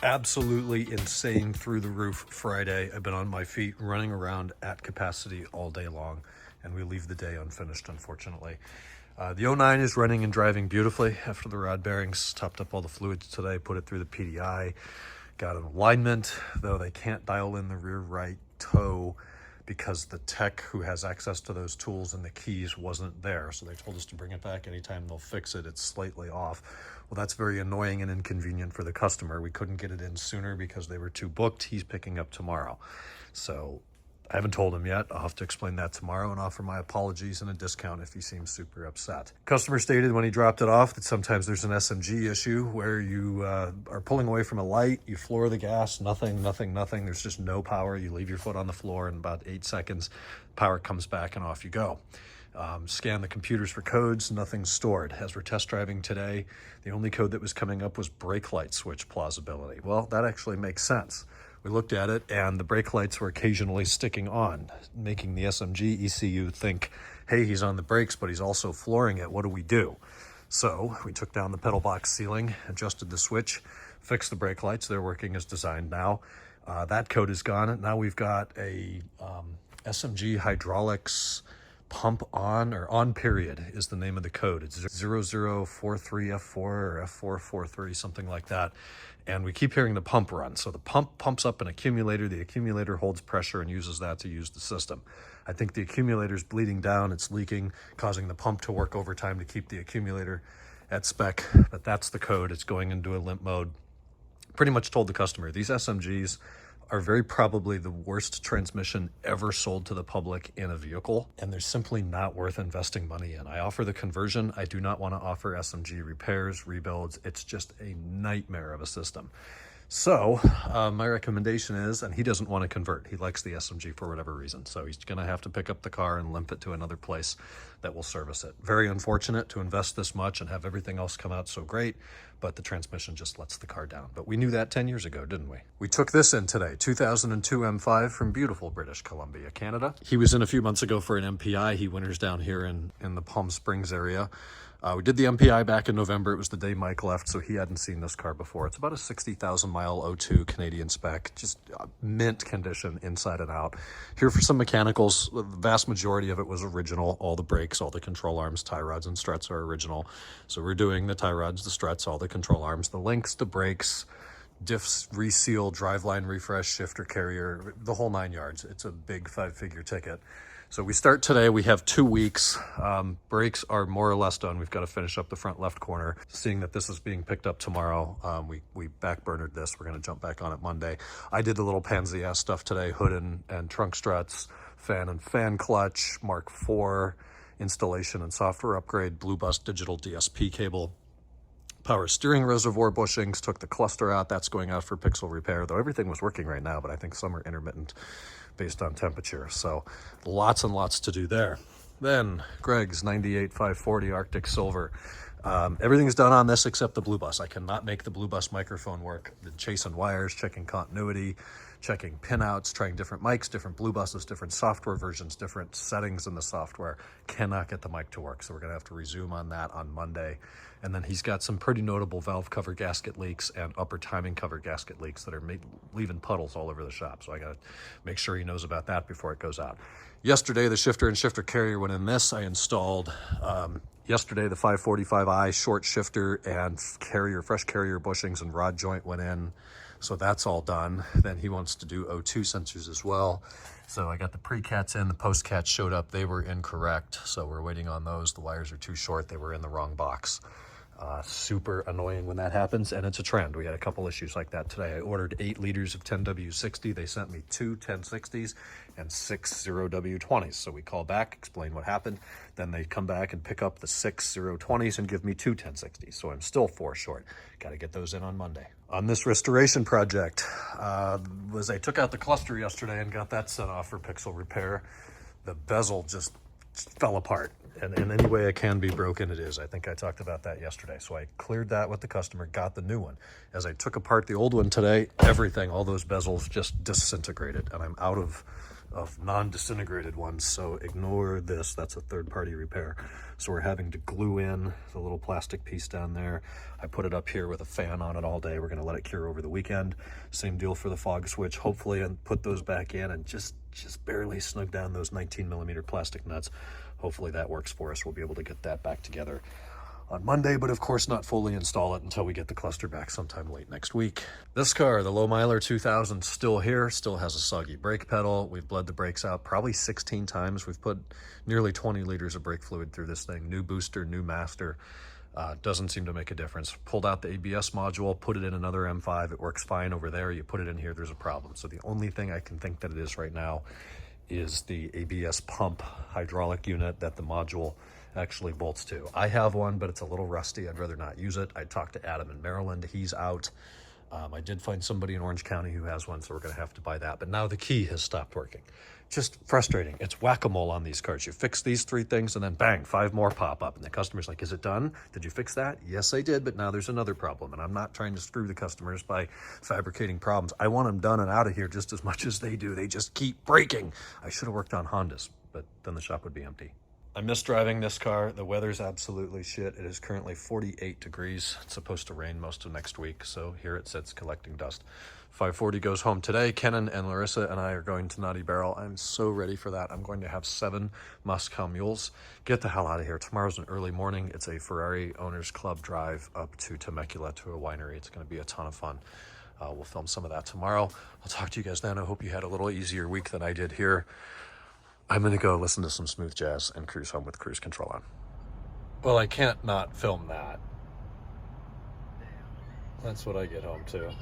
absolutely insane, through the roof Friday. I've been on my feet running around at capacity all day long, and we leave the day unfinished, unfortunately. The 09 is running and driving beautifully after the rod bearings. Topped up all the fluids today, put it through the PDI, got an alignment, though they can't dial in the rear right toe because the tech who has access to those tools and the keys wasn't there. So they told us to bring it back anytime they'll fix it. It's slightly off. Well, that's very annoying and inconvenient for the customer. We couldn't get it in sooner because they were too booked. He's picking up tomorrow. So I haven't told him yet. I'll have to explain that tomorrow and offer my apologies and a discount if he seems super upset. Customer stated when he dropped it off that sometimes there's an SMG issue where you are pulling away from a light, you floor the gas, nothing. There's just no power. You leave your foot on the floor in about 8 seconds, power comes back and off you go. Scan the computers for codes, nothing's stored. As we're test driving today, the only code that was coming up was brake light switch plausibility. Well, that actually makes sense. We looked at it and the brake lights were occasionally sticking on, making the SMG ECU think, hey, he's on the brakes, but he's also flooring it. What do we do? So we took down the pedal box ceiling, adjusted the switch, fixed the brake lights. They're working as designed now. That code is gone. Now we've got a SMG hydraulics pump on, or on period is the name of the code. It's 0043F4 or F443, something like that. And we keep hearing the pump run. So the pump pumps up an accumulator. The accumulator holds pressure and uses that to use the system. I think the accumulator's bleeding down. It's leaking, causing the pump to work overtime to keep the accumulator at spec. But that's the code. It's going into a limp mode. Pretty much told the customer, these SMGs are very probably the worst transmission ever sold to the public in a vehicle, and they're simply not worth investing money in. I offer the conversion. I do not want to offer SMG repairs, rebuilds. It's just a nightmare of a system. So my recommendation is, and he doesn't want to convert. He likes the SMG for whatever reason. So he's going to have to pick up the car and limp it to another place that will service it. Very unfortunate to invest this much and have everything else come out so great, but the transmission just lets the car down. But we knew that 10 years ago, didn't we? We took this in today, 2002 M5 from beautiful British Columbia, Canada. He was in a few months ago for an MPI. He winters down here in the Palm Springs area. We did the MPI back in November. It was the day Mike left, so he hadn't seen this car before. It's about a 60,000 mile 02 Canadian spec, just mint condition inside and out. Here for some mechanicals, the vast majority of it was original. All the brakes, all the control arms, tie rods, and struts are original. So we're doing the tie rods, the struts, all the control arms, the links, the brakes, diffs, reseal, driveline refresh, shifter carrier, the whole 9 yards. It's a big 5-figure ticket. So we start today. We have 2 weeks. Brakes are more or less done. We've got to finish up the front left corner. Seeing that this is being picked up tomorrow, we backburnered this. We're going to jump back on it Monday. I did the little pansy-ass stuff today, hood and trunk struts, fan and fan clutch, Mark IV installation and software upgrade, Blue Bus digital DSP cable, power steering reservoir bushings, took the cluster out. That's going out for pixel repair, though everything was working right now, but I think some are intermittent based on temperature. So lots and lots to do there. Then Greg's 98 540 Arctic Silver. Everything's done on this except the Blue Bus. I cannot make the Blue Bus microphone work. Been chasing wires, checking continuity, checking pinouts, trying different mics, different Blue Buses, different software versions, different settings in the software. Cannot get the mic to work, so we're gonna have to resume on that on Monday. And then he's got some pretty notable valve cover gasket leaks and upper timing cover gasket leaks that are leaving puddles all over the shop. So I gotta make sure he knows about that before it goes out. Yesterday, the shifter and shifter carrier went in this. I installed yesterday the 545i short shifter and fresh carrier bushings and rod joint went in. So that's all done. Then he wants to do O2 sensors as well. So I got the pre-cats in, the post-cats showed up. They were incorrect. So we're waiting on those. The wires are too short. They were in the wrong box. Super annoying when that happens, and it's a trend. We had a couple issues like that today. I ordered 8 liters of 10W60. They sent me 2 1060s and 6 0W20s. So we call back, explain what happened. Then they come back and pick up the 6 020s and give me 2 1060s. So I'm still 4 short. Got to get those in on Monday. On this restoration project, I took out the cluster yesterday and got that sent off for pixel repair. The bezel just fell apart, and in any way it can be broken, it is. I think I talked about that yesterday. So I cleared that with the customer, got the new one. As I took apart the old one today, everything, all those bezels just disintegrated, and I'm out of of non-disintegrated ones, so ignore this. That's a third-party repair. So we're having to glue in the little plastic piece down there. I put it up here with a fan on it all day. We're going to let it cure over the weekend. Same deal for the fog switch, hopefully, and put those back in and just barely snug down those 19mm plastic nuts. Hopefully that works for us. We'll be able to get that back together on Monday, but of course not fully install it until we get the cluster back sometime late next week. This car, the Low Miler 2000, still here, still has a soggy brake pedal. We've bled the brakes out probably 16 times. We've put nearly 20 liters of brake fluid through this thing. New booster, new master. Doesn't seem to make a difference. Pulled out the ABS module, put it in another M5. It works fine over there. You put it in here, there's a problem. So the only thing I can think that it is right now is the ABS pump hydraulic unit that the module actually bolts to. I have one, but it's a little rusty. I'd rather not use it. I talked to Adam in Maryland. He's out. I did find somebody in Orange County who has one, so we're going to have to buy that. But now the key has stopped working. Just frustrating. It's whack-a-mole on these cars. You fix these 3 things and then bang, 5 more pop up. And the customer's like, is it done? Did you fix that? Yes, I did, but now there's another problem. And I'm not trying to screw the customers by fabricating problems. I want them done and out of here just as much as they do. They just keep breaking. I should have worked on Hondas, but then the shop would be empty. I miss driving this car. The weather's absolutely shit. It is currently 48 degrees. It's supposed to rain most of next week, so here it sits collecting dust. 540 goes home today. Kenan and Larissa and I are going to Naughty Barrel. I'm so ready for that. I'm going to have 7 Moscow mules. Get the hell out of here. Tomorrow's an early morning. It's a Ferrari Owners Club drive up to Temecula to a winery. It's going to be a ton of fun. We'll film some of that tomorrow. I'll talk to you guys then. I hope you had a little easier week than I did here. I'm going to go listen to some smooth jazz and cruise home with cruise control on. Well, I can't not film that. That's what I get home to.